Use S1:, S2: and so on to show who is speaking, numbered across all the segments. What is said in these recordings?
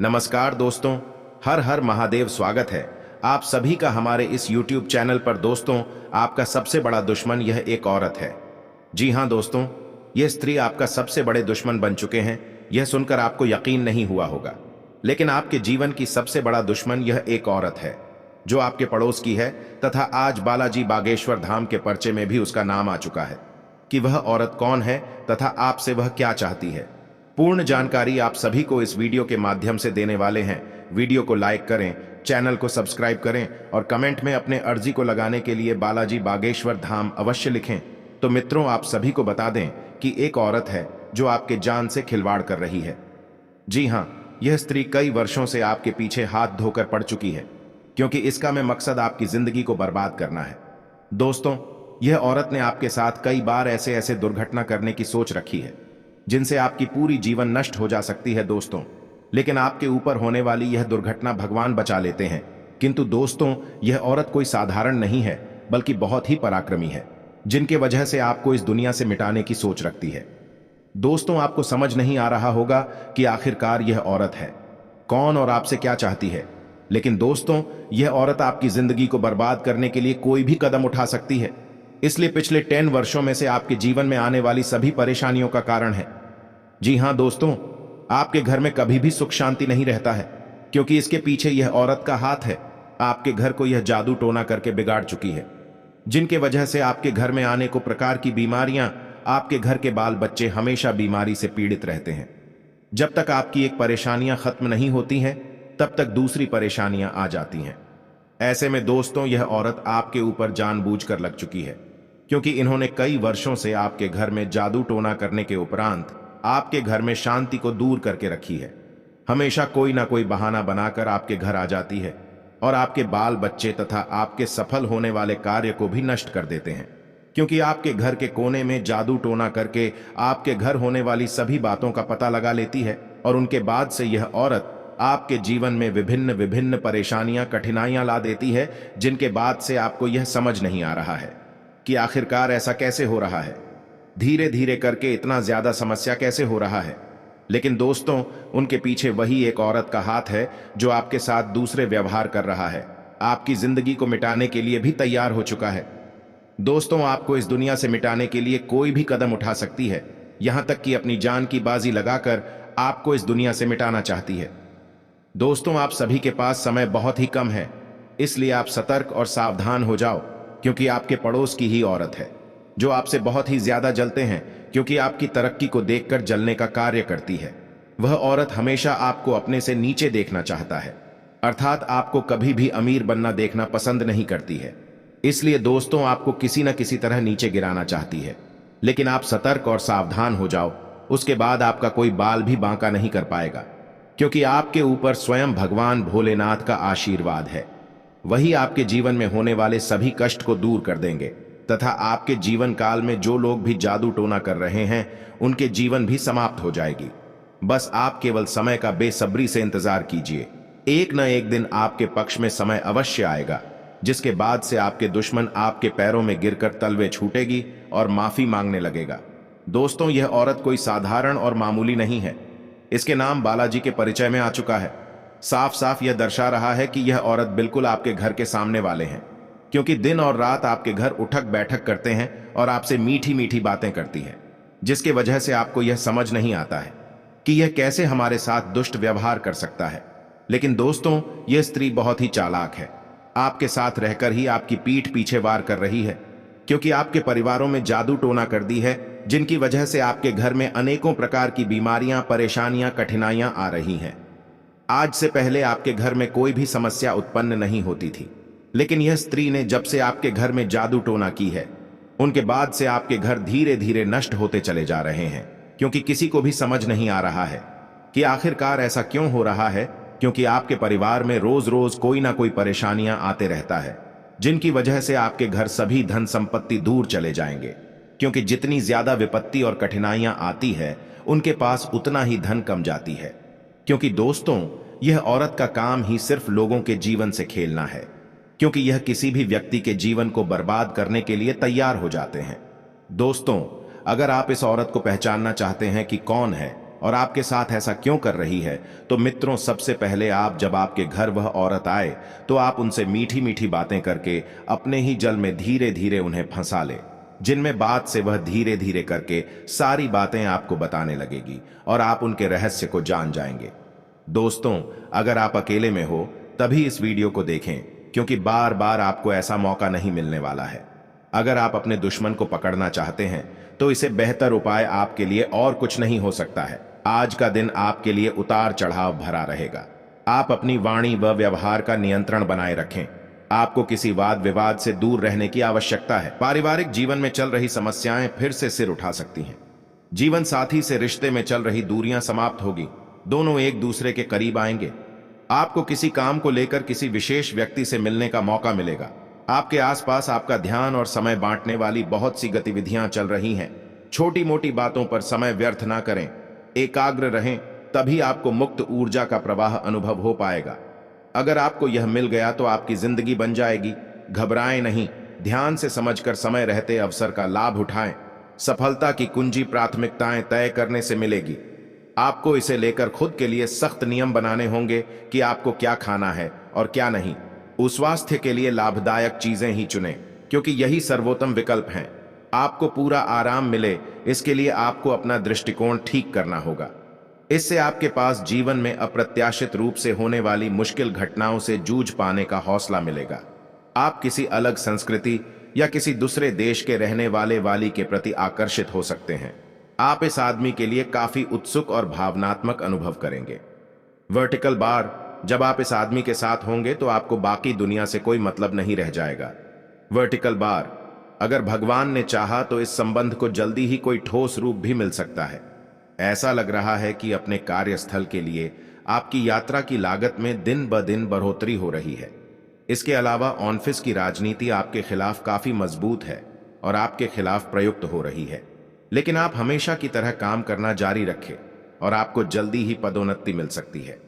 S1: नमस्कार दोस्तों, हर हर महादेव। स्वागत है आप सभी का हमारे इस YouTube चैनल पर। दोस्तों, आपका सबसे बड़ा दुश्मन यह एक औरत है। जी हां दोस्तों, यह स्त्री आपका सबसे बड़े दुश्मन बन चुके हैं। यह सुनकर आपको यकीन नहीं हुआ होगा, लेकिन आपके जीवन की सबसे बड़ा दुश्मन यह एक औरत है जो आपके पड़ोस की है, तथा आज बालाजी बागेश्वर धाम के पर्चे में भी उसका नाम आ चुका है कि वह औरत कौन है तथा आपसे वह क्या चाहती है। पूर्ण जानकारी आप सभी को इस वीडियो के माध्यम से देने वाले हैं। वीडियो को लाइक करें, चैनल को सब्सक्राइब करें और कमेंट में अपने अर्जी को लगाने के लिए बालाजी बागेश्वर धाम अवश्य लिखें। तो मित्रों, आप सभी को बता दें कि एक औरत है जो आपके जान से खिलवाड़ कर रही है। जी हां, यह स्त्री कई वर्षों से आपके पीछे हाथ धोकर पड़ चुकी है, क्योंकि इसका में मकसद आपकी जिंदगी को बर्बाद करना है। दोस्तों, यह औरत ने आपके साथ कई बार ऐसे ऐसे दुर्घटना करने की सोच रखी है जिनसे आपकी पूरी जीवन नष्ट हो जा सकती है दोस्तों। लेकिन आपके ऊपर होने वाली यह दुर्घटना भगवान बचा लेते हैं। किंतु दोस्तों, यह औरत कोई साधारण नहीं है, बल्कि बहुत ही पराक्रमी है, जिनके वजह से आपको इस दुनिया से मिटाने की सोच रखती है। दोस्तों, आपको समझ नहीं आ रहा होगा कि आखिरकार यह औरत है कौन और आपसे क्या चाहती है। लेकिन दोस्तों, यह औरत आपकी जिंदगी को बर्बाद करने के लिए कोई भी कदम उठा सकती है। इसलिए पिछले 10 वर्षों में से आपके जीवन में आने वाली सभी परेशानियों का कारण है। जी हां दोस्तों, आपके घर में कभी भी सुख शांति नहीं रहता है, क्योंकि इसके पीछे यह औरत का हाथ है। आपके घर को यह जादू टोना करके बिगाड़ चुकी है, जिनके वजह से आपके घर में आने को प्रकार की बीमारियां, आपके घर के बाल बच्चे हमेशा बीमारी से पीड़ित रहते हैं। जब तक आपकी एक परेशानियां खत्म नहीं होती हैं, तब तक दूसरी परेशानियां आ जाती हैं। ऐसे में दोस्तों, यह औरत आपके ऊपर जानबूझकर लग चुकी है, क्योंकि इन्होंने कई वर्षों से आपके घर में जादू टोना करने के उपरांत आपके घर में शांति को दूर करके रखी है। हमेशा कोई ना कोई बहाना बनाकर आपके घर आ जाती है और आपके बाल बच्चे तथा आपके सफल होने वाले कार्य को भी नष्ट कर देते हैं, क्योंकि आपके घर के कोने में जादू टोना करके आपके घर होने वाली सभी बातों का पता लगा लेती है। और उनके बाद से यह औरत आपके जीवन में विभिन्न विभिन्न परेशानियां, कठिनाइयां ला देती है, जिनके बाद से आपको यह समझ नहीं आ रहा है कि आखिरकार ऐसा कैसे हो रहा है। धीरे धीरे करके इतना ज्यादा समस्या कैसे हो रहा है। लेकिन दोस्तों, उनके पीछे वही एक औरत का हाथ है जो आपके साथ दूसरे व्यवहार कर रहा है, आपकी जिंदगी को मिटाने के लिए भी तैयार हो चुका है। दोस्तों, आपको इस दुनिया से मिटाने के लिए कोई भी कदम उठा सकती है, यहां तक कि अपनी जान की बाजी लगाकर आपको इस दुनिया से मिटाना चाहती है। दोस्तों, आप सभी के पास समय बहुत ही कम है, इसलिए आप सतर्क और सावधान हो जाओ, क्योंकि आपके पड़ोस की ही औरत है जो आपसे बहुत ही ज्यादा जलते हैं, क्योंकि आपकी तरक्की को देखकर जलने का कार्य करती है। वह औरत हमेशा आपको अपने से नीचे देखना चाहता है, अर्थात आपको कभी भी अमीर बनना देखना पसंद नहीं करती है। इसलिए दोस्तों, आपको किसी न किसी तरह नीचे गिराना चाहती है। लेकिन आप सतर्क और सावधान हो जाओ, उसके बाद आपका कोई बाल भी बांका नहीं कर पाएगा, क्योंकि आपके ऊपर स्वयं भगवान भोलेनाथ का आशीर्वाद है। वही आपके जीवन में होने वाले सभी कष्ट को दूर कर देंगे, तथा आपके जीवन काल में जो लोग भी जादू टोना कर रहे हैं, उनके जीवन भी समाप्त हो जाएगी। बस आप केवल समय का बेसब्री से इंतजार कीजिए। एक न एक दिन आपके पक्ष में समय अवश्य आएगा, जिसके बाद से आपके दुश्मन आपके पैरों में गिरकर तलवे छूटेगी और माफी मांगने लगेगा। दोस्तों, यह औरत कोई साधारण और मामूली नहीं है। इसके नाम बालाजी के परिचय में आ चुका है। साफ साफ यह दर्शा रहा है कि यह औरत बिल्कुल आपके घर के सामने वाले हैं, क्योंकि दिन और रात आपके घर उठक बैठक करते हैं और आपसे मीठी मीठी बातें करती है, जिसके वजह से आपको यह समझ नहीं आता है कि यह कैसे हमारे साथ दुष्ट व्यवहार कर सकता है। लेकिन दोस्तों, यह स्त्री बहुत ही चालाक है। आपके साथ रहकर ही आपकी पीठ पीछे वार कर रही है, क्योंकि आपके परिवारों में जादू टोना कर दी है, जिनकी वजह से आपके घर में अनेकों प्रकार की बीमारियां, परेशानियां, कठिनाइयां आ रही हैं। आज से पहले आपके घर में कोई भी समस्या उत्पन्न नहीं होती थी, लेकिन यह स्त्री ने जब से आपके घर में जादू टोना की है, उनके बाद से आपके घर धीरे धीरे नष्ट होते चले जा रहे हैं। क्योंकि किसी को भी समझ नहीं आ रहा है कि आखिरकार ऐसा क्यों हो रहा है, क्योंकि आपके परिवार में रोज रोज कोई ना कोई परेशानियां आते रहता है, जिनकी वजह से आपके घर सभी धन संपत्ति दूर चले जाएंगे। क्योंकि जितनी ज्यादा विपत्ति और कठिनाइयां आती है, उनके पास उतना ही धन कम जाती है। क्योंकि दोस्तों, यह औरत का काम ही सिर्फ लोगों के जीवन से खेलना है, क्योंकि यह किसी भी व्यक्ति के जीवन को बर्बाद करने के लिए तैयार हो जाते हैं। दोस्तों, अगर आप इस औरत को पहचानना चाहते हैं कि कौन है, और आपके साथ ऐसा क्यों कर रही है, तो मित्रों सबसे पहले आप जब आपके घर वह औरत आए तो आप उनसे मीठी मीठी बातें करके अपने ही जल में धीरे धीरे उन्हें फंसा ले, जिनमें बात से वह धीरे धीरे करके सारी बातें आपको बताने लगेगी और आप उनके रहस्य को जान जाएंगे। दोस्तों, अगर आप अकेले में हो तभी इस वीडियो को देखें, क्योंकि बार बार आपको ऐसा मौका नहीं मिलने वाला है। अगर आप अपने दुश्मन को पकड़ना चाहते हैं तो इसे बेहतर उपाय आपके लिए और कुछ नहीं हो सकता है। आज का दिन आपके लिए उतार चढ़ाव भरा रहेगा। आप अपनी वाणी व व्यवहार का नियंत्रण बनाए रखें। आपको किसी वाद विवाद से दूर रहने की आवश्यकता है। पारिवारिक जीवन में चल रही समस्याएं फिर से सिर उठा सकती हैं। जीवन साथी से रिश्ते में चल रही दूरियां समाप्त होगी। दोनों एक दूसरे के करीब आएंगे। आपको किसी काम को लेकर किसी विशेष व्यक्ति से मिलने का मौका मिलेगा। आपके आसपास आपका ध्यान और समय बांटने वाली बहुत सी गतिविधियां चल रही हैं। छोटी मोटी बातों पर समय व्यर्थ ना करें, एकाग्र रहें, तभी आपको मुक्त ऊर्जा का प्रवाह अनुभव हो पाएगा। अगर आपको यह मिल गया तो आपकी जिंदगी बन जाएगी। घबराएं नहीं, ध्यान से समझकर समय रहते अवसर का लाभ उठाएं। सफलता की कुंजी प्राथमिकताएं तय करने से मिलेगी। आपको इसे लेकर खुद के लिए सख्त नियम बनाने होंगे कि आपको क्या खाना है और क्या नहीं। उस स्वास्थ्य के लिए लाभदायक चीजें ही चुनें, क्योंकि यही सर्वोत्तम विकल्प हैं। आपको पूरा आराम मिले, इसके लिए आपको अपना दृष्टिकोण ठीक करना होगा। इससे आपके पास जीवन में अप्रत्याशित रूप से होने वाली मुश्किल घटनाओं से जूझ पाने का हौसला मिलेगा। आप किसी अलग संस्कृति या किसी दूसरे देश के रहने वाली के प्रति आकर्षित हो सकते हैं। आप इस आदमी के लिए काफी उत्सुक और भावनात्मक अनुभव करेंगे। वर्टिकल बार, जब आप इस आदमी के साथ होंगे तो आपको बाकी दुनिया से कोई मतलब नहीं रह जाएगा। वर्टिकल बार, अगर भगवान ने चाहा तो इस संबंध को जल्दी ही कोई ठोस रूप भी मिल सकता है। ऐसा लग रहा है कि अपने कार्यस्थल के लिए आपकी यात्रा की लागत में दिन ब दिन बढ़ोतरी हो रही है। इसके अलावा ऑफिस की राजनीति आपके खिलाफ काफी मजबूत है और आपके खिलाफ प्रयुक्त हो रही है, लेकिन आप हमेशा की तरह काम करना जारी रखें और आपको जल्दी ही पदोन्नति मिल सकती है।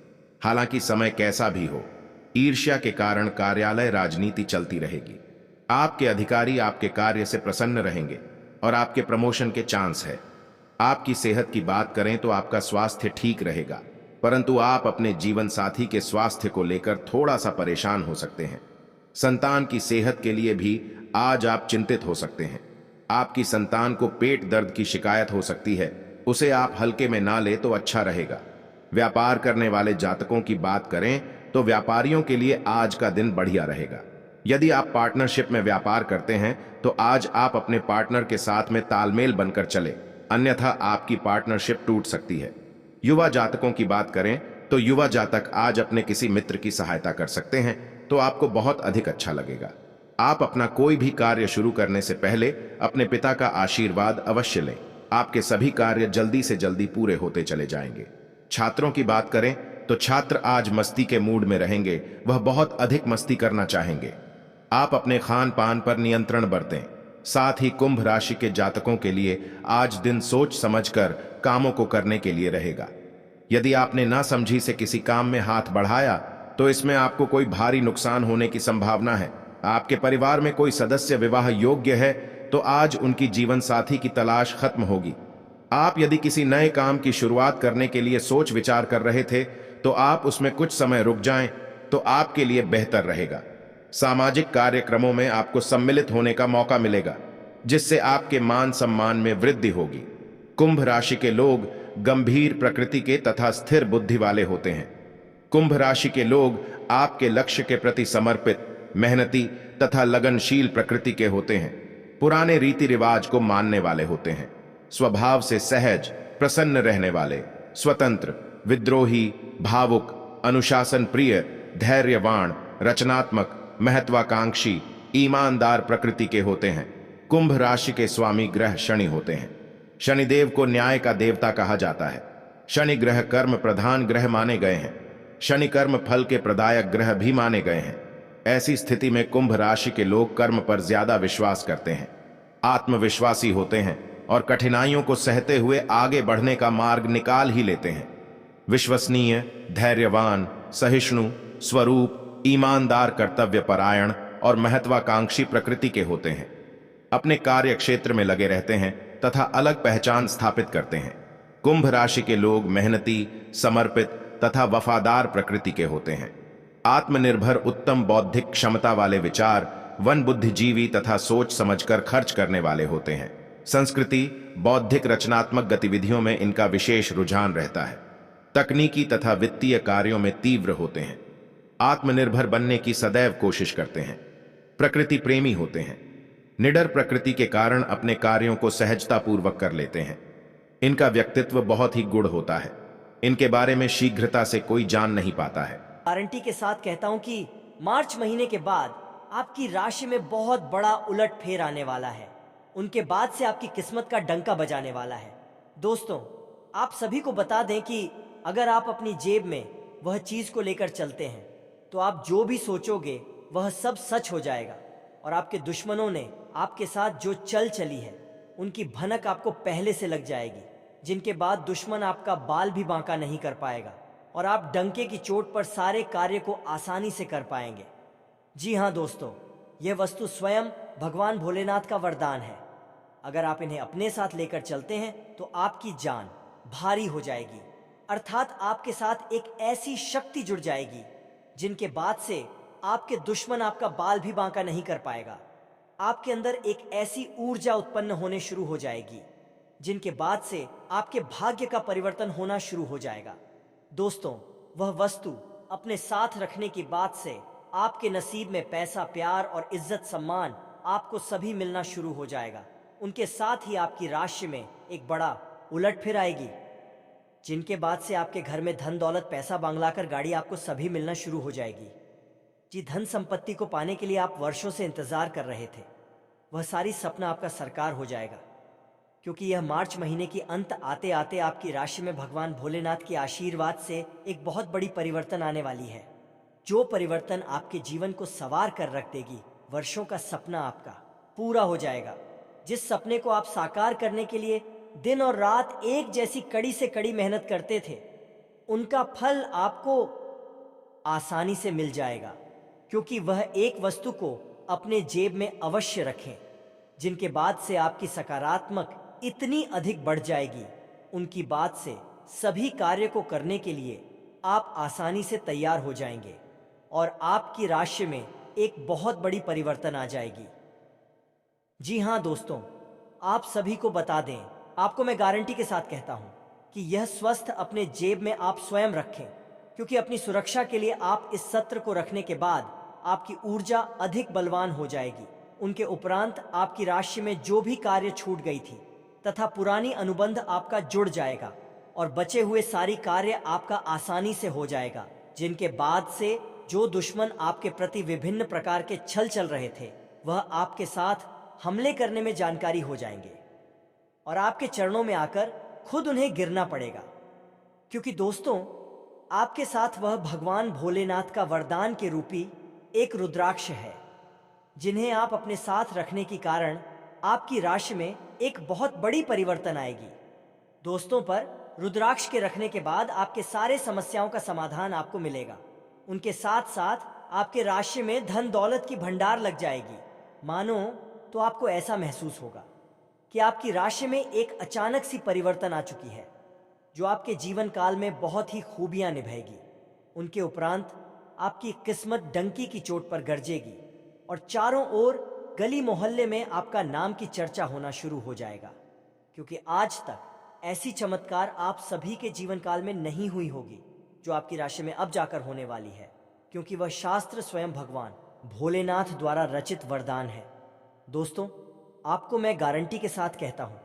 S1: हालांकि समय कैसा भी हो, ईर्ष्या के कारण कार्यालय राजनीति चलती रहेगी। आपके अधिकारी आपके कार्य से प्रसन्न रहेंगे और आपके प्रमोशन के चांस है। आपकी सेहत की बात करें तो आपका स्वास्थ्य ठीक रहेगा, परंतु आप अपने जीवन साथी के स्वास्थ्य को लेकर थोड़ा सा परेशान हो सकते हैं। संतान की सेहत के लिए भी आज आप चिंतित हो सकते हैं। आपकी संतान को पेट दर्द की शिकायत हो सकती है, उसे आप हल्के में ना ले तो अच्छा रहेगा। व्यापार करने वाले जातकों की बात करें तो व्यापारियों के लिए आज का दिन बढ़िया रहेगा। यदि आप पार्टनरशिप में व्यापार करते हैं तो आज आप अपने पार्टनर के साथ में तालमेल बनकर चले, अन्यथा आपकी पार्टनरशिप टूट सकती है। युवा जातकों की बात करें तो युवा जातक आज अपने किसी मित्र की सहायता कर सकते हैं, तो आपको बहुत अधिक अच्छा लगेगा। आप अपना कोई भी कार्य शुरू करने से पहले अपने पिता का आशीर्वाद अवश्य लें। आपके सभी कार्य जल्दी से जल्दी पूरे होते चले जाएंगे। छात्रों की बात करें तो छात्र आज मस्ती के मूड में रहेंगे, वह बहुत अधिक मस्ती करना चाहेंगे। आप अपने खान पान पर नियंत्रण बरतें। साथ ही कुंभ राशि के जातकों के लिए आज दिन सोच समझकर कामों को करने के लिए रहेगा। यदि आपने नासमझी से किसी काम में हाथ बढ़ाया तो इसमें आपको कोई भारी नुकसान होने की संभावना है। आपके परिवार में कोई सदस्य विवाह योग्य है तो आज उनकी जीवन साथी की तलाश खत्म होगी। आप यदि किसी नए काम की शुरुआत करने के लिए सोच विचार कर रहे थे तो आप उसमें कुछ समय रुक जाएं तो आपके लिए बेहतर रहेगा। सामाजिक कार्यक्रमों में आपको सम्मिलित होने का मौका मिलेगा, जिससे आपके मान सम्मान में वृद्धि होगी। कुंभ राशि के लोग गंभीर प्रकृति के तथा स्थिर बुद्धि वाले होते हैं। कुंभ राशि के लोग आपके लक्ष्य के प्रति समर्पित, मेहनती तथा लगनशील प्रकृति के होते हैं। पुराने रीति रिवाज को मानने वाले होते हैं। स्वभाव से सहज, प्रसन्न रहने वाले, स्वतंत्र, विद्रोही, भावुक, अनुशासन प्रिय, धैर्यवान, रचनात्मक, महत्वाकांक्षी, ईमानदार प्रकृति के होते हैं। कुंभ राशि के स्वामी ग्रह शनि होते हैं। शनिदेव को न्याय का देवता कहा जाता है। शनि ग्रह कर्म प्रधान ग्रह माने गए हैं। शनि कर्म फल के प्रदायक ग्रह भी माने गए हैं। ऐसी स्थिति में कुंभ राशि के लोग कर्म पर ज्यादा विश्वास करते हैं, आत्मविश्वासी होते हैं और कठिनाइयों को सहते हुए आगे बढ़ने का मार्ग निकाल ही लेते हैं। विश्वसनीय, धैर्यवान, सहिष्णु, स्वरूप, ईमानदार, कर्तव्यपरायण और महत्वाकांक्षी प्रकृति के होते हैं। अपने कार्य क्षेत्र में लगे रहते हैं तथा अलग पहचान स्थापित करते हैं। कुंभ राशि के लोग मेहनती, समर्पित तथा वफादार प्रकृति के होते हैं। आत्मनिर्भर, उत्तम बौद्धिक क्षमता वाले विचार, वन बुद्धिजीवी तथा सोच समझकर खर्च करने वाले होते हैं। संस्कृति, बौद्धिक रचनात्मक गतिविधियों में इनका विशेष रुझान रहता है। तकनीकी तथा वित्तीय कार्यों में तीव्र होते हैं। आत्मनिर्भर बनने की सदैव कोशिश करते हैं। प्रकृति प्रेमी होते हैं। निडर प्रकृति के कारण अपने कार्यों को सहजतापूर्वक कर लेते हैं। इनका व्यक्तित्व बहुत ही गुड़ होता है। इनके बारे में शीघ्रता से कोई जान नहीं पाता है।
S2: गारंटी के साथ कहता हूं कि मार्च महीने के बाद आपकी राशि में बहुत बड़ा उलटफेर आने वाला है। उनके बाद से आपकी किस्मत का डंका बजाने वाला है। दोस्तों, आप सभी को बता दें कि अगर आप अपनी जेब में वह चीज को लेकर चलते हैं तो आप जो भी सोचोगे वह सब सच हो जाएगा। और आपके दुश्मनों ने आपके साथ जो चल चली है उनकी भनक आपको पहले से लग जाएगी, जिनके बाद दुश्मन आपका बाल भी बांका नहीं कर पाएगा और आप डंके की चोट पर सारे कार्य को आसानी से कर पाएंगे। जी हाँ दोस्तों, यह वस्तु स्वयं भगवान भोलेनाथ का वरदान है। अगर आप इन्हें अपने साथ लेकर चलते हैं तो आपकी जान भारी हो जाएगी, अर्थात आपके साथ एक ऐसी शक्ति जुड़ जाएगी जिनके बाद से आपके दुश्मन आपका बाल भी बांका नहीं कर पाएगा। आपके अंदर एक ऐसी ऊर्जा उत्पन्न होने शुरू हो जाएगी जिनके बाद से आपके भाग्य का परिवर्तन होना शुरू हो जाएगा। दोस्तों, वह वस्तु अपने साथ रखने की बात से आपके नसीब में पैसा, प्यार और इज्जत सम्मान आपको सभी मिलना शुरू हो जाएगा। उनके साथ ही आपकी राशि में एक बड़ा उलटफेर आएगी, जिनके बाद से आपके घर में धन दौलत, पैसा, बांग्ला कर गाड़ी आपको सभी मिलना शुरू हो जाएगी। जी, धन संपत्ति को पाने के लिए आप वर्षों से इंतजार कर रहे थे, वह सारी सपना आपका साकार हो जाएगा, क्योंकि यह मार्च महीने की अंत आते आते आपकी राशि में भगवान भोलेनाथ के आशीर्वाद से एक बहुत बड़ी परिवर्तन आने वाली है, जो परिवर्तन आपके जीवन को सवार कर रख देगी। वर्षों का सपना आपका पूरा हो जाएगा। जिस सपने को आप साकार करने के लिए दिन और रात एक जैसी कड़ी से कड़ी मेहनत करते थे, उनका फल आपको आसानी से मिल जाएगा, क्योंकि वह एक वस्तु को अपने जेब में अवश्य रखें, जिनके बाद से आपकी सकारात्मक इतनी अधिक बढ़ जाएगी, उनकी बात से सभी कार्य को करने के लिए आप आसानी से तैयार हो जाएंगे और आपकी राशि में एक बहुत बड़ी परिवर्तन आ जाएगी। जी हाँ दोस्तों, आप सभी को बता दें, आपको मैं गारंटी के साथ कहता हूं कि यह स्वस्थ अपने जेब में आप स्वयं रखें, क्योंकि अपनी सुरक्षा के लिए आप इस सत्र को रखने के बाद आपकी ऊर्जा अधिक बलवान हो जाएगी। उनके उपरांत आपकी राशि में जो भी कार्य छूट गई थी तथा पुरानी अनुबंध आपका जुड़ जाएगा और बचे हुए सारी कार्य आपका आसानी से हो जाएगा, जिनके बाद से जो दुश्मन आपके प्रति विभिन्न प्रकार के छल चल रहे थे, वह आपके साथ हमले करने में जानकारी हो जाएंगे और आपके चरणों में आकर खुद उन्हें गिरना पड़ेगा, क्योंकि दोस्तों, आपके साथ वह भगवान भोलेनाथ का वरदान के रूपी एक रुद्राक्ष है, जिन्हें आप अपने साथ रखने के कारण आपकी राशि में एक बहुत बड़ी परिवर्तन आएगी। दोस्तों, पर रुद्राक्ष के रखने के बाद आपके सारे समस्याओं का समाधान आपको मिलेगा। उनके साथ साथ आपके राशि में धन दौलत की भंडार लग जाएगी। मानो तो आपको ऐसा महसूस होगा कि आपकी राशि में एक अचानक सी परिवर्तन आ चुकी है, जो आपके जीवन काल में बहुत ही खूबियां निभाएगी। उनके उपरांत आपकी किस्मत डंकी की चोट पर गरजेगी और चारों ओर गली मोहल्ले में आपका नाम की चर्चा होना शुरू हो जाएगा, क्योंकि आज तक ऐसी चमत्कार आप सभी के जीवन काल में नहीं हुई होगी जो आपकी राशि में अब जाकर होने वाली है, क्योंकि वह शास्त्र स्वयं भगवान भोलेनाथ द्वारा रचित वरदान है। दोस्तों, आपको मैं गारंटी के साथ कहता हूं,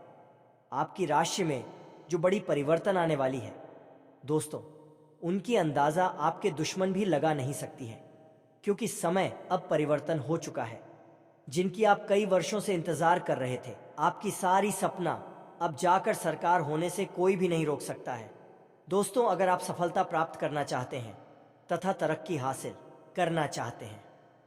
S2: आपकी राशि में जो बड़ी परिवर्तन आने वाली है, दोस्तों, उनकी अंदाजा आपके दुश्मन भी लगा नहीं सकती है, क्योंकि समय अब परिवर्तन हो चुका है। जिनकी आप कई वर्षों से इंतजार कर रहे थे, आपकी सारी सपना अब जाकर साकार होने से कोई भी नहीं रोक सकता है। दोस्तों, अगर आप सफलता प्राप्त करना चाहते हैं तथा तरक्की हासिल करना चाहते हैं,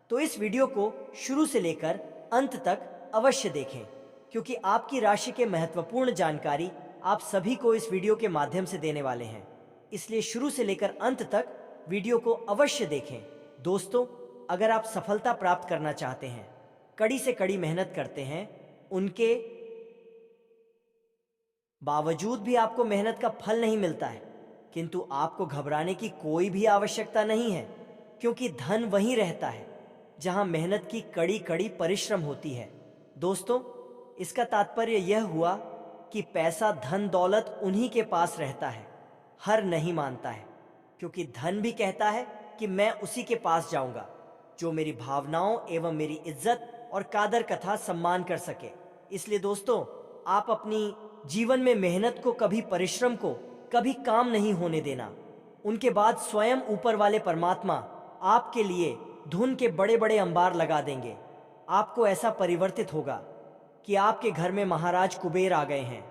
S2: तो इस वीडियो को शुरू से लेकर अंत तक अवश्य देखें, क्योंकि आपकी राशि के महत्वपूर्ण जानकारी आप सभी को इस वीडियो के माध्यम से देने वाले हैं। इसलिए शुरू से लेकर अंत तक वीडियो को अवश्य देखें। दोस्तों, अगर आप सफलता प्राप्त करना चाहते हैं, कड़ी से कड़ी मेहनत करते हैं, उनके बावजूद भी आपको मेहनत का फल नहीं मिलता है, किंतु आपको घबराने की कोई भी आवश्यकता नहीं है, क्योंकि धन वहीं रहता है जहां मेहनत की कड़ी कड़ी परिश्रम होती है। दोस्तों, इसका तात्पर्य यह हुआ कि पैसा धन दौलत उन्हीं के पास रहता है, हर नहीं मानता है, क्योंकि धन भी कहता है कि मैं उसी के पास जाऊंगा जो मेरी भावनाओं एवं मेरी इज्जत और कादर कथा सम्मान कर सके। इसलिए दोस्तों, आप अपनी जीवन में मेहनत को, कभी परिश्रम को कभी काम नहीं होने देना। उनके बाद स्वयं ऊपर वाले परमात्मा आपके लिए धुन के बड़े बड़े अंबार लगा देंगे। आपको ऐसा परिवर्तित होगा कि आपके घर में महाराज कुबेर आ गए हैं,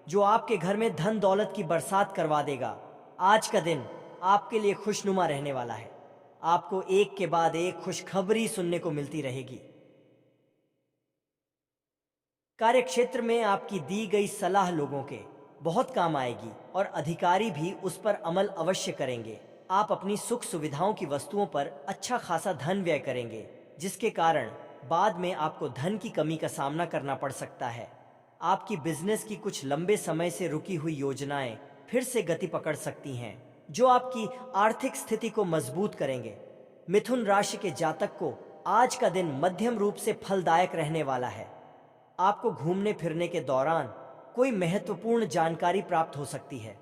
S2: जो आपके घर में धन दौलत की बरसात करवा देगा। आज का दिन आपके लिए खुशनुमा रहने वाला है। आपको एक के बाद एक खुशखबरी सुनने को मिलती रहेगी। कार्यक्षेत्र में आपकी दी गई सलाह लोगों के बहुत काम आएगी और अधिकारी भी उस पर अमल अवश्य करेंगे। आप अपनी सुख सुविधाओं की वस्तुओं पर अच्छा खासा धन व्यय करेंगे, जिसके कारण बाद में आपको धन की कमी का सामना करना पड़ सकता है। आपकी बिजनेस की कुछ लंबे समय से रुकी हुई योजनाएं फिर से गति पकड़ सकती हैं, जो आपकी आर्थिक स्थिति को मजबूत करेंगे। मिथुन राशि के जातक को आज का दिन मध्यम रूप से फलदायक रहने वाला है। आपको घूमने फिरने के दौरान कोई महत्वपूर्ण जानकारी प्राप्त हो सकती है।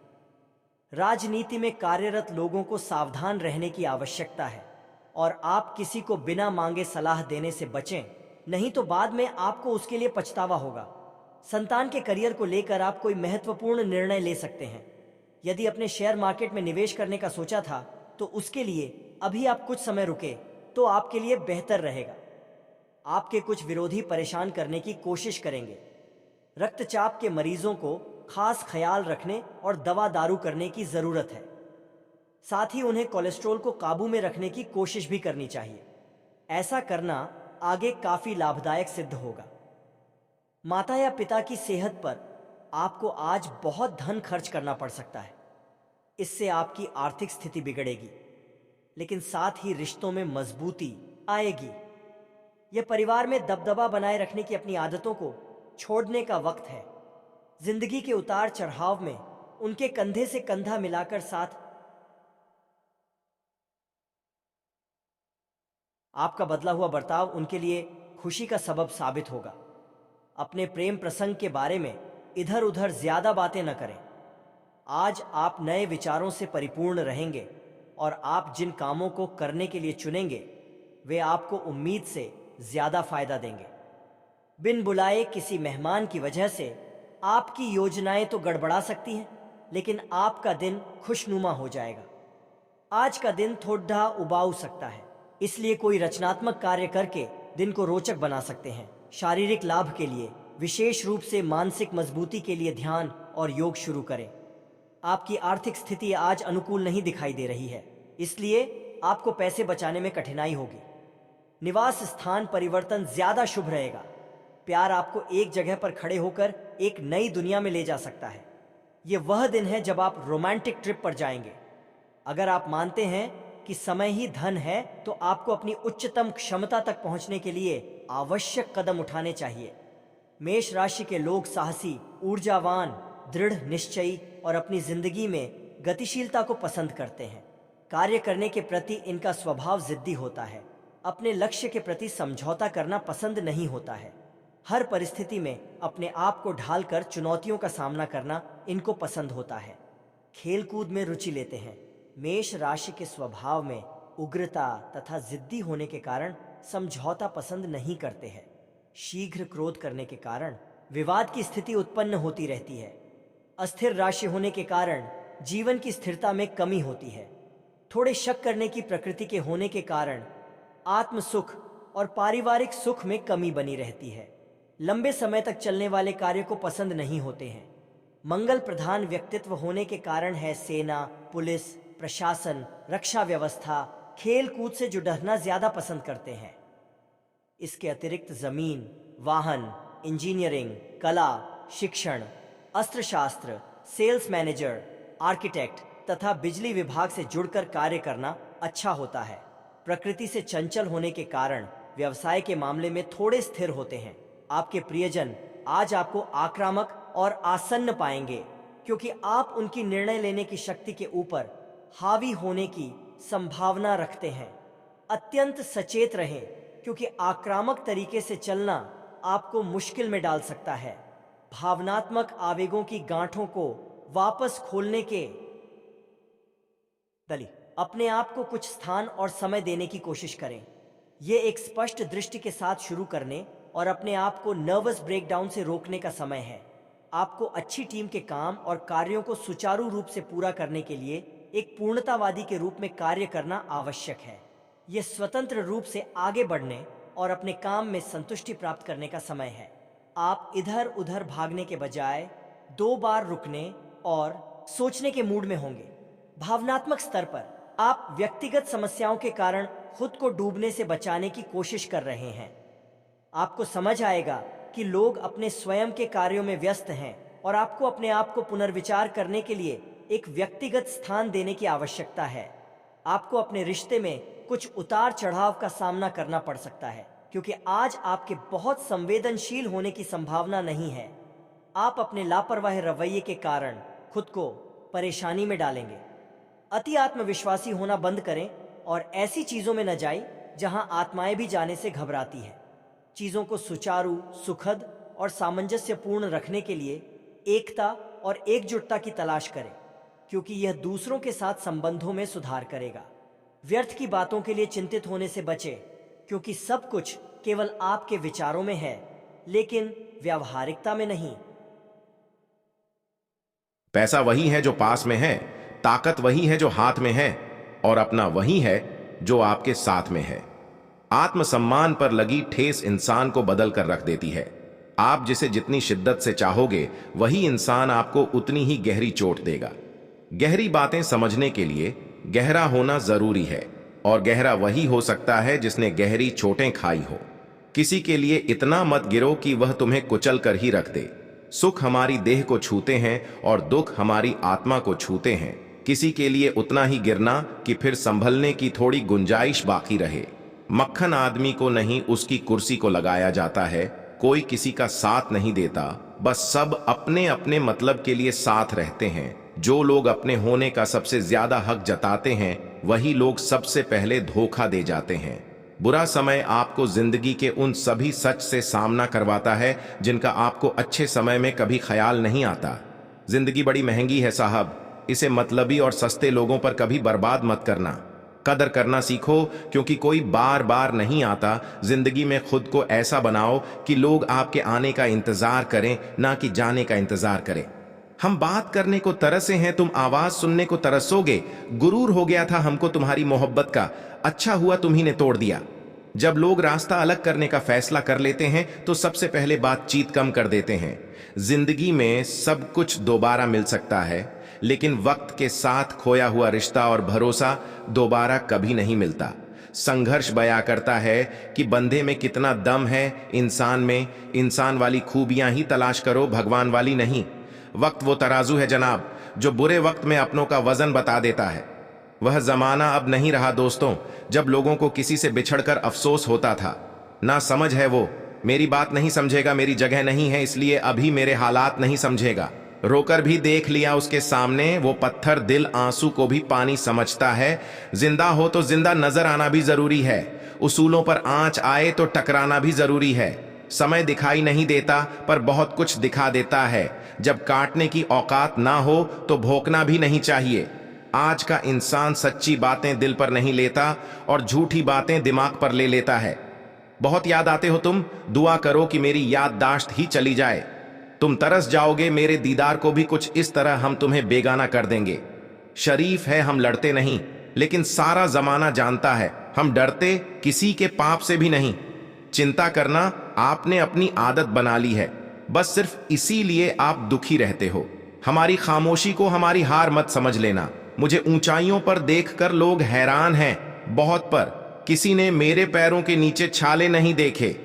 S2: राजनीति में कार्यरत लोगों को सावधान रहने की आवश्यकता है और आप किसी को बिना मांगे सलाह देने से बचें, नहीं तो बाद में आपको उसके लिए पछतावा होगा। संतान के करियर को लेकर आप कोई महत्वपूर्ण निर्णय ले सकते हैं। यदि अपने शेयर मार्केट में निवेश करने का सोचा था, तो उसके लिए अभी आप कुछ समय रुके तो आपके लिए बेहतर रहेगा। आपके कुछ विरोधी परेशान करने की कोशिश करेंगे। रक्तचाप के मरीजों को खास ख्याल रखने और दवा दारू करने की जरूरत है। साथ ही उन्हें कोलेस्ट्रॉल को काबू में रखने की कोशिश भी करनी चाहिए। ऐसा करना आगे काफी लाभदायक सिद्ध होगा। माता या पिता की सेहत पर आपको आज बहुत धन खर्च करना पड़ सकता है। इससे आपकी आर्थिक स्थिति बिगड़ेगी, लेकिन साथ ही रिश्तों में मजबूती आएगी। यह परिवार में दबदबा बनाए रखने की अपनी आदतों को छोड़ने का वक्त है। जिंदगी के उतार चढ़ाव में उनके कंधे से कंधा मिलाकर साथ आपका बदला हुआ बर्ताव उनके लिए खुशी का सबब साबित होगा। अपने प्रेम प्रसंग के बारे में इधर उधर ज्यादा बातें न करें। आज आप नए विचारों से परिपूर्ण रहेंगे और आप जिन कामों को करने के लिए चुनेंगे वे आपको उम्मीद से ज्यादा फायदा देंगे। बिन बुलाए किसी मेहमान की वजह से आपकी योजनाएं तो गड़बड़ा सकती हैं, लेकिन आपका दिन खुशनुमा हो जाएगा। आज का दिन थोड़ा उबाऊ सकता है, इसलिए कोई रचनात्मक कार्य करके दिन को रोचक बना सकते हैं। शारीरिक लाभ के लिए, विशेष रूप से मानसिक मजबूती के लिए ध्यान और योग शुरू करें। आपकी आर्थिक स्थिति आज अनुकूल नहीं दिखाई दे रही है, इसलिए आपको पैसे बचाने में कठिनाई होगी। निवास स्थान परिवर्तन ज्यादा शुभ रहेगा। प्यार आपको एक जगह पर खड़े होकर एक नई दुनिया में ले जा सकता है। यह वह दिन है जब आप रोमांटिक ट्रिप पर जाएंगे। अगर आप मानते हैं कि समय ही धन है, तो आपको अपनी उच्चतम क्षमता तक पहुंचने के लिए आवश्यक कदम उठाने चाहिए। मेष राशि के लोग साहसी, ऊर्जावान, दृढ़ निश्चयी और अपनी जिंदगी में गतिशीलता को पसंद करते हैं। कार्य करने के प्रति इनका स्वभाव जिद्दी होता है। अपने लक्ष्य के प्रति समझौता करना पसंद नहीं होता है। हर परिस्थिति में अपने आप को ढालकर चुनौतियों का सामना करना इनको पसंद होता है। खेलकूद में रुचि लेते हैं। मेष राशि के स्वभाव में उग्रता तथा जिद्दी होने के कारण समझौता पसंद नहीं करते हैं। शीघ्र क्रोध करने के कारण विवाद की स्थिति उत्पन्न होती रहती है। अस्थिर राशि होने के कारण जीवन की स्थिरता में कमी होती है। थोड़े शक करने की प्रकृति के होने के कारण आत्म सुख और पारिवारिक सुख में कमी बनी रहती है। लंबे समय तक चलने वाले कार्य को पसंद नहीं होते हैं। मंगल प्रधान व्यक्तित्व होने के कारण है सेना, पुलिस, प्रशासन, रक्षा व्यवस्था, खेल कूद से जुड़ना ज्यादा पसंद करते हैं। इसके अतिरिक्त जमीन, वाहन, इंजीनियरिंग, कला, शिक्षण, अस्त्रशास्त्र, सेल्स मैनेजर, आर्किटेक्ट तथा बिजली विभाग से जुड़कर कार्य करना अच्छा होता है। प्रकृति से चंचल होने के कारण व्यवसाय के मामले में थोड़े स्थिर होते हैं। आपके प्रियजन आज आपको आक्रामक और आसन्न पाएंगे, क्योंकि आप उनकी निर्णय लेने की शक्ति के ऊपर हावी होने की संभावना रखते हैं। अत्यंत सचेत रहें, क्योंकि आक्रामक तरीके से चलना आपको मुश्किल में डाल सकता है। भावनात्मक आवेगों की गांठों को वापस खोलने के दली अपने आप को कुछ स्थान और समय देने की कोशिश करें। ये एक स्पष्ट दृष्टि के साथ शुरू करने और अपने आप को नर्वस ब्रेकडाउन से रोकने का समय है। आपको अच्छी टीम के काम और कार्यों को सुचारू रूप से पूरा करने के लिए एक पूर्णतावादी के रूप में कार्य करना आवश्यक है। यह स्वतंत्र रूप से आगे बढ़ने और अपने काम में संतुष्टि प्राप्त करने का समय है। आप इधर उधर भागने के बजाय 2 बार रुकने और सोचने के मूड में होंगे। भावनात्मक स्तर पर आप व्यक्तिगत समस्याओं के कारण खुद को डूबने से बचाने की कोशिश कर रहे हैं। आपको समझ आएगा कि लोग अपने स्वयं के कार्यों में व्यस्त हैं और आपको अपने आप को पुनर्विचार करने के लिए एक व्यक्तिगत स्थान देने की आवश्यकता है। आपको अपने रिश्ते में कुछ उतार चढ़ाव का सामना करना पड़ सकता है, क्योंकि आज आपके बहुत संवेदनशील होने की संभावना नहीं है। आप अपने लापरवाह रवैये के कारण खुद को परेशानी में डालेंगे। अति आत्मविश्वासी होना बंद करें और ऐसी चीजों में न जाएं जहां आत्माएं भी जाने से घबराती हैं। चीजों को सुचारू, सुखद और सामंजस्यपूर्ण रखने के लिए एकता और एकजुटता की तलाश करें, क्योंकि यह दूसरों के साथ संबंधों में सुधार करेगा। व्यर्थ की बातों के लिए चिंतित होने से बचें, क्योंकि सब कुछ केवल आपके विचारों में है, लेकिन व्यावहारिकता में नहीं।
S1: पैसा वही है जो पास में है, ताकत वही है जो हाथ में है, और अपना वही है जो आपके साथ में है। आत्मसम्मान पर लगी ठेस इंसान को बदल कर रख देती है। आप जिसे जितनी शिद्दत से चाहोगे, वही इंसान आपको उतनी ही गहरी चोट देगा। गहरी बातें समझने के लिए गहरा होना जरूरी है, और गहरा वही हो सकता है जिसने गहरी चोटें खाई हो। किसी के लिए इतना मत गिरो कि वह तुम्हें कुचल कर ही रख दे। सुख हमारी देह को छूते हैं और दुख हमारी आत्मा को छूते हैं। किसी के लिए उतना ही गिरना कि फिर संभलने की थोड़ी गुंजाइश बाकी रहे। मक्खन आदमी को नहीं, उसकी कुर्सी को लगाया जाता है। कोई किसी का साथ नहीं देता, बस सब अपने अपने मतलब के लिए साथ रहते हैं। जो लोग अपने होने का सबसे ज्यादा हक जताते हैं, वही लोग सबसे पहले धोखा दे जाते हैं। बुरा समय आपको जिंदगी के उन सभी सच से सामना करवाता है जिनका आपको अच्छे समय में कभी ख्याल नहीं आता। जिंदगी बड़ी महंगी है साहब, इसे मतलबी और सस्ते लोगों पर कभी बर्बाद मत करना। कदर करना सीखो, क्योंकि कोई बार बार नहीं आता। जिंदगी में खुद को ऐसा बनाओ कि लोग आपके आने का इंतजार करें, ना कि जाने का इंतजार करें। हम बात करने को तरसे हैं, तुम आवाज सुनने को तरसोगे। गुरूर हो गया था हमको तुम्हारी मोहब्बत का, अच्छा हुआ तुम्ही ने तोड़ दिया। जब लोग रास्ता अलग करने का फैसला कर लेते हैं तो सबसे पहले बातचीत कम कर देते हैं। जिंदगी में सब कुछ दोबारा मिल सकता है, लेकिन वक्त के साथ खोया हुआ रिश्ता और भरोसा दोबारा कभी नहीं मिलता। संघर्ष बयां करता है कि बंदे में कितना दम है। इंसान वाली खूबियां ही तलाश करो, भगवान वाली नहीं। वक्त वो तराजू है जनाब, जो बुरे वक्त में अपनों का वजन बता देता है। वह जमाना अब नहीं रहा दोस्तों, जब लोगों को किसी से बिछड़कर अफसोस होता था। ना समझ है वो, मेरी बात नहीं समझेगा, मेरी जगह नहीं है, इसलिए अभी मेरे हालात नहीं समझेगा। रोकर भी देख लिया उसके सामने, वो पत्थर दिल आंसू को भी पानी समझता है। जिंदा हो तो जिंदा नजर आना भी जरूरी है। उसूलों पर आंच आए तो टकराना भी जरूरी है। समय दिखाई नहीं देता, पर बहुत कुछ दिखा देता है। जब काटने की औकात ना हो तो भोंकना भी नहीं चाहिए। आज का इंसान सच्ची बातें दिल पर नहीं लेता और झूठी बातें दिमाग पर ले लेता है। बहुत याद आते हो तुम, दुआ करो कि मेरी याददाश्त ही चली जाए। तुम तरस जाओगे मेरे दीदार को भी, कुछ इस तरह हम तुम्हें बेगाना कर देंगे। शरीफ है हम लड़ते नहीं, लेकिन सारा जमाना जानता है हम डरते किसी के पाप से भी नहीं। चिंता करना आपने अपनी आदत बना ली है, बस सिर्फ इसीलिए आप दुखी रहते हो। हमारी खामोशी को हमारी हार मत समझ लेना। मुझे ऊंचाइयों पर देखकर लोग हैरान हैं, बहुत, पर किसी ने मेरे पैरों के नीचे छाले नहीं देखे।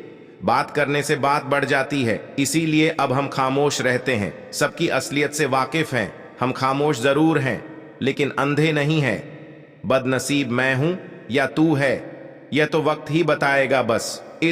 S1: बात करने से बात बढ़ जाती है, इसीलिए अब हम खामोश रहते हैं। सबकी असलियत से वाकिफ हैं। हम खामोश जरूर हैं, लेकिन अंधे नहीं हैं। बदनसीब मैं हूं या तू है, यह तो वक्त ही बताएगा बस।